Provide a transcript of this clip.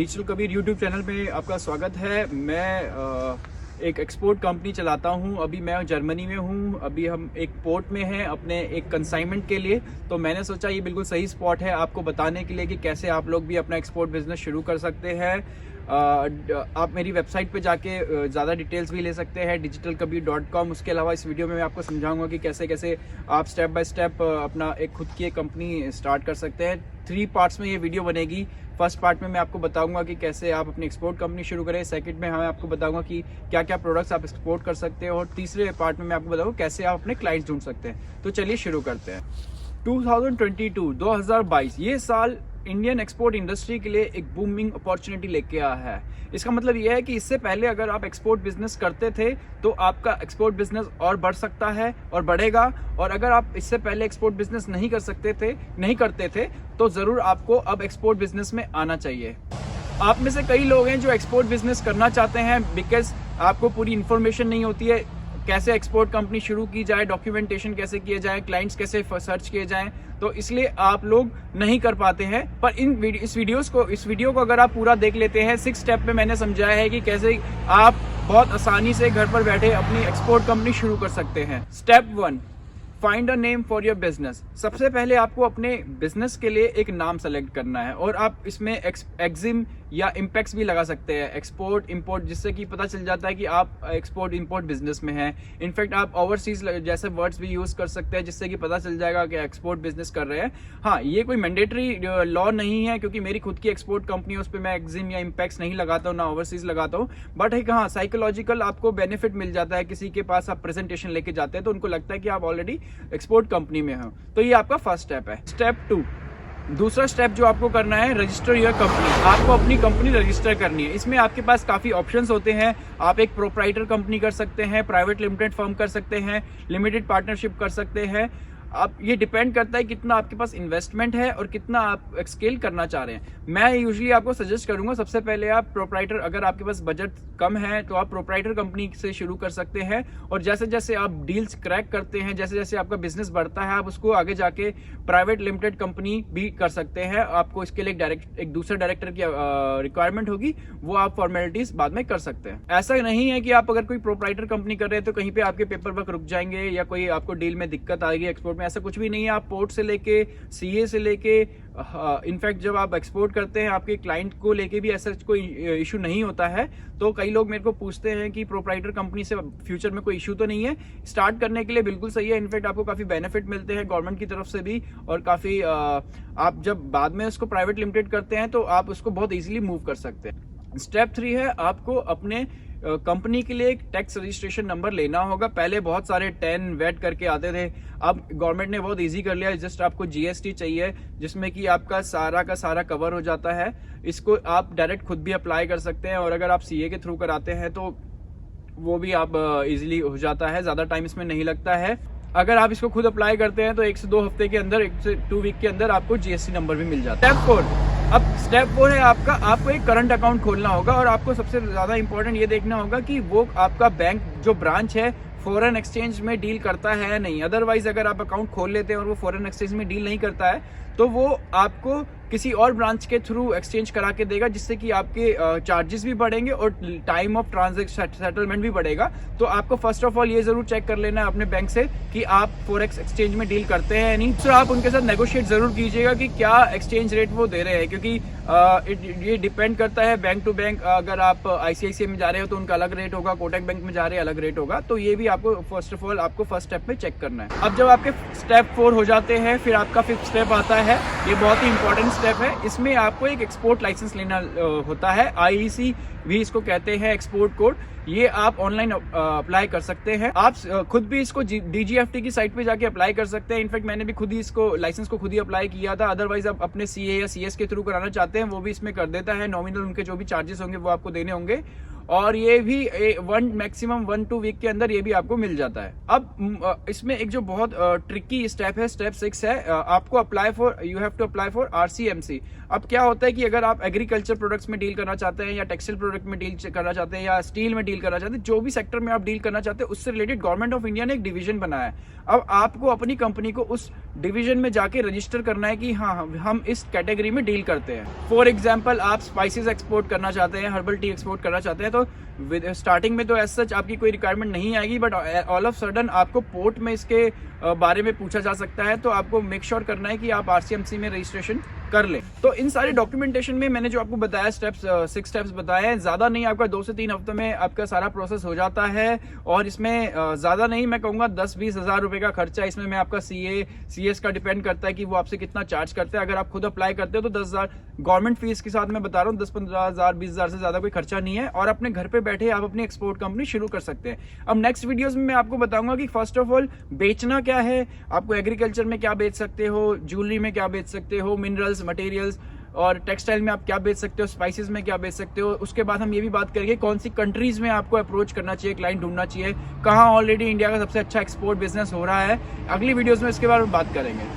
Digital Kabir YouTube channel में आपका स्वागत है। मैं एक एक्सपोर्ट कंपनी चलाता हूं। अभी मैं जर्मनी में हूं। अभी हम एक पोर्ट में हैं अपने एक कंसाइनमेंट के लिए। तो मैंने सोचा ये बिल्कुल सही स्पॉट है आपको बताने के लिए कि कैसे आप लोग भी अपना एक्सपोर्ट बिजनेस शुरू कर सकते हैं। आप मेरी वेबसाइट पे जाके ज़्यादा डिटेल्स भी ले सकते हैं digitalkabir.com। उसके अलावा इस वीडियो में मैं आपको समझाऊंगा कि कैसे कैसे आप स्टेप बाय स्टेप अपना एक खुद की एक कंपनी स्टार्ट कर सकते हैं। 3 पार्ट्स में ये वीडियो बनेगी। फर्स्ट पार्ट में मैं आपको बताऊंगा कि कैसे आप अपनी एक्सपोर्ट कंपनी शुरू करें। सेकंड में मैं आपको बताऊंगा कि क्या क्या प्रोडक्ट्स आप एक्सपोर्ट कर सकते हैं। और तीसरे पार्ट में मैं आपको बताऊंगा कैसे आप अपने क्लाइंट्स ढूंढ सकते हैं। तो चलिए शुरू करते हैं। 2022 ये साल इंडियन एक्सपोर्ट इंडस्ट्री के लिए एक बूमिंग अपॉर्चुनिटी लेके आया है। इसका मतलब यह है कि इससे पहले अगर आप एक्सपोर्ट बिजनेस करते थे तो आपका एक्सपोर्ट बिजनेस और बढ़ सकता है और बढ़ेगा। और अगर आप इससे पहले एक्सपोर्ट बिजनेस नहीं करते थे तो जरूर आपको अब एक्सपोर्ट बिजनेस में आना चाहिए। आप में से कई लोग हैं जो एक्सपोर्ट बिजनेस करना चाहते हैं बिकॉज आपको पूरी इंफॉर्मेशन नहीं होती है कैसे एक्सपोर्ट कंपनी शुरू की जाए, डॉक्यूमेंटेशन कैसे किए जाए, क्लाइंट्स कैसे सर्च किए जाएं, तो इसलिए आप लोग नहीं कर पाते हैं। पर इस वीडियो को अगर आप पूरा देख लेते हैं, 6 स्टेप में मैंने समझाया है कि कैसे आप बहुत आसानी से घर पर बैठे अपनी एक्सपोर्ट कंपनी शुरू कर सकते हैं। Step 1, find a name for your business. सबसे पहले आपको अपने बिजनेस के लिए एक नाम सेलेक्ट करना है और आप इसमें एक्जिम या इम्पैक्स भी लगा सकते हैं, एक्सपोर्ट इंपोर्ट, जिससे कि पता चल जाता है कि आप एक्सपोर्ट इंपोर्ट बिजनेस में हैं। इनफैक्ट आप ओवरसीज जैसे वर्ड्स भी यूज कर सकते हैं जिससे कि पता चल जाएगा कि एक्सपोर्ट बिजनेस कर रहे हैं। हाँ, ये कोई मैंडेटरी लॉ नहीं है क्योंकि मेरी खुद की एक्सपोर्ट कंपनी है, उस पर मैं एक्जिम या इम्पैक्स नहीं लगाता हूँ, ना ओवरसीज लगाता हूँ। बट एक हाँ, साइकोलॉजिकल आपको बेनिफिट मिल जाता है। किसी के पास आप प्रेजेंटेशन लेके जाते हैं तो उनको लगता है कि आप ऑलरेडी एक्सपोर्ट कंपनी में हो। तो ये आपका फर्स्ट स्टेप है। स्टेप 2, दूसरा स्टेप जो आपको करना है, रजिस्टर योर कंपनी। आपको अपनी कंपनी रजिस्टर करनी है। इसमें आपके पास काफी ऑप्शंस होते हैं। आप एक प्रोप्राइटर कंपनी कर सकते हैं, प्राइवेट लिमिटेड फर्म कर सकते हैं, लिमिटेड पार्टनरशिप कर सकते हैं। आप ये डिपेंड करता है कितना आपके पास इन्वेस्टमेंट है और कितना आप स्केल करना चाह रहे हैं। मैं यूजुअली आपको सजेस्ट करूंगा सबसे पहले आप प्रोप्राइटर, अगर आपके पास बजट कम है तो आप प्रोप्राइटर कंपनी से शुरू कर सकते हैं। और जैसे जैसे आप डील्स क्रैक करते हैं, जैसे जैसे आपका बिजनेस बढ़ता है, आप उसको आगे जाके प्राइवेट लिमिटेड कंपनी भी कर सकते हैं। आपको इसके लिए एक दूसरे डायरेक्टर की रिक्वायरमेंट होगी, वो आप फॉर्मेलिटीज बाद में कर सकते हैं। ऐसा नहीं है कि आप अगर कोई प्रोप्राइटर कंपनी कर रहे हैं तो कहीं पे आपके पेपर वर्क रुक जाएंगे या कोई आपको डील में दिक्कत आएगी एक्सपोर्ट में। ऐसा कुछ भी नहीं है। आप पोर्ट से लेके सीए से लेके इनफैक्ट जब आप एक्सपोर्ट करते हैं आपके क्लाइंट को लेके भी ऐसा कोई इशू नहीं होता है। तो कई लोग मेरे को पूछते हैं कि प्रोप्राइटर कंपनी से फ्यूचर में कोई इशू तो नहीं है। स्टार्ट करने के लिए बिल्कुल सही है। इनफैक्ट आपको काफी बेनिफिट मिलते हैं गवर्नमेंट की तरफ से भी, और काफी आप जब बाद में उसको प्राइवेट लिमिटेड करते हैं तो आप उसको बहुत इजीली मूव कर सकते हैं। स्टेप 3 है, आपको अपने कंपनी के लिए एक टैक्स रजिस्ट्रेशन नंबर लेना होगा। पहले बहुत सारे 10 वेट करके आते थे, अब गवर्नमेंट ने बहुत इजी कर लिया है। जस्ट आपको जीएसटी चाहिए जिसमें कि आपका सारा का सारा कवर हो जाता है। इसको आप डायरेक्ट खुद भी अप्लाई कर सकते हैं और अगर आप सीए के थ्रू कराते हैं तो वो भी आप इजीली हो जाता है, ज्यादा टाइम इसमें नहीं लगता है। अगर आप इसको खुद अप्लाई करते हैं तो 1 से 2 हफ्ते के अंदर, 1 से 2 वीक के अंदर आपको जीएसटी नंबर भी मिल जाता है। स्टेप 4, अब स्टेप 4 है आपको एक करंट अकाउंट खोलना होगा और आपको सबसे ज्यादा इंपॉर्टेंट ये देखना होगा कि वो आपका बैंक जो ब्रांच है फॉरेन एक्सचेंज में डील करता है या नहीं। अदरवाइज अगर आप अकाउंट खोल लेते हैं और वो फॉरेन एक्सचेंज में डील नहीं करता है तो वो आपको किसी और ब्रांच के थ्रू एक्सचेंज करा के देगा, जिससे कि आपके चार्जेस भी बढ़ेंगे और टाइम ऑफ ट्रांजैक्शन सेटलमेंट भी बढ़ेगा। तो आपको फर्स्ट ऑफ ऑल ये जरूर चेक कर लेना है अपने बैंक से कि आप फॉरेक्स एक्सचेंज में डील करते हैं या नहीं। तो आप उनके साथ नेगोशिएट जरूर कीजिएगा कि क्या एक्सचेंज रेट वो दे रहे हैं, क्योंकि ये डिपेंड करता है बैंक टू बैंक। अगर आप आईसीआईसीआई में जा रहे हो तो उनका अलग रेट होगा, कोटक बैंक में जा रहे हैं अलग रेट होगा। तो ये भी आपको फर्स्ट ऑफ ऑल आपको फर्स्ट स्टेप में चेक करना है। अब जब आपके स्टेप 4 हो जाते हैं, फिर आपका 5th स्टेप आता है। ये बहुत ही इंपॉर्टेंट स्टेप है। इसमें आपको एक एक्सपोर्ट लाइसेंस लेना होता है। आईईसी भी इसको कहते हैं, एक्सपोर्ट कोड। ये आप ऑनलाइन अप्लाई कर सकते हैं। आप खुद भी इसको डीजीएफटी की साइट पे जाके अप्लाई कर सकते हैं। इनफैक्ट मैंने भी खुद ही इसको लाइसेंस को खुद ही अप्लाई किया था। अदरवाइज आप अपने सीए या सीएस के थ्रू कराना चाहते हैं वो भी इसमें कर देता है। नॉमिनल उनके जो भी चार्जेस होंगे वो आपको देने होंगे और ये भी मैक्सिमम 1-2 वीक के अंदर ये भी आपको मिल जाता है। अब इसमें एक जो बहुत ट्रिकी स्टेप है, स्टेप 6 है, आपको you have to apply for RCMC. अब क्या होता है कि अगर आप एग्रीकल्चर प्रोडक्ट्स में डील करना चाहते हैं या टेक्सटाइल प्रोडक्ट में डील करना चाहते हैं या स्टील में डील करना चाहते हैं, जो भी सेक्टर में आप डील करना चाहते हैं उससे रिलेटेड गवर्नमेंट ऑफ इंडिया ने एक डिवीजन बनाया है। अब आपको अपनी कंपनी को उस डिवीजन में जाके रजिस्टर करना है कि हाँ हम इस कैटेगरी में डील करते हैं। फॉर एग्जाम्पल आप स्पाइसेस एक्सपोर्ट करना चाहते हैं, हर्बल टी एक्सपोर्ट करना चाहते हैं, तो स्टार्टिंग में तो एज सच आपकी कोई रिक्वायरमेंट नहीं आएगी, बट ऑल ऑफ सडन आपको पोर्ट में इसके बारे में पूछा जा सकता है, तो आपको मेक श्योर करना है कि आप RCMC में रजिस्ट्रेशन कर लें। तो इन सारे डॉक्यूमेंटेशन में मैंने जो आपको बताया स्टेप्स, 6 स्टेप्स बताए हैं, ज़्यादा नहीं, आपका 2 से 3 हफ्तों में आपका सारा प्रोसेस हो जाता है। और इसमें ज़्यादा नहीं, मैं कहूँगा 10-20 हज़ार रुपये का खर्चा इसमें मैं आपका CS का डिपेंड करता है कि वो आपसे कितना चार्ज करते हैं। अगर आप खुद अप्लाई करते हो तो 10,000 गवर्नमेंट फीस के साथ मैं बता रहा हूँ, 10-15 हज़ार 20 हज़ार से ज़्यादा कोई खर्चा नहीं है, और अपने घर पे बैठे आप अपनी एक्सपोर्ट कंपनी शुरू कर सकते हैं। अब नेक्स्ट वीडियोज़ में मैं आपको बताऊंगा कि फर्स्ट ऑफ ऑल बेचना क्या है, आपको एग्रीकल्चर में क्या बेच सकते हो, ज्वेलरी में क्या बेच सकते हो, मिनरल्स, मटेरियल्स और टेक्सटाइल में आप क्या बेच सकते हो, स्पाइसेस में क्या बेच सकते हो। उसके बाद हम ये भी बात करेंगे कौन सी कंट्रीज में आपको अप्रोच करना चाहिए, क्लाइंट ढूंढना चाहिए, कहाँ ऑलरेडी इंडिया का सबसे अच्छा एक्सपोर्ट बिजनेस हो रहा है। अगली वीडियोस में इसके बारे में बात करेंगे।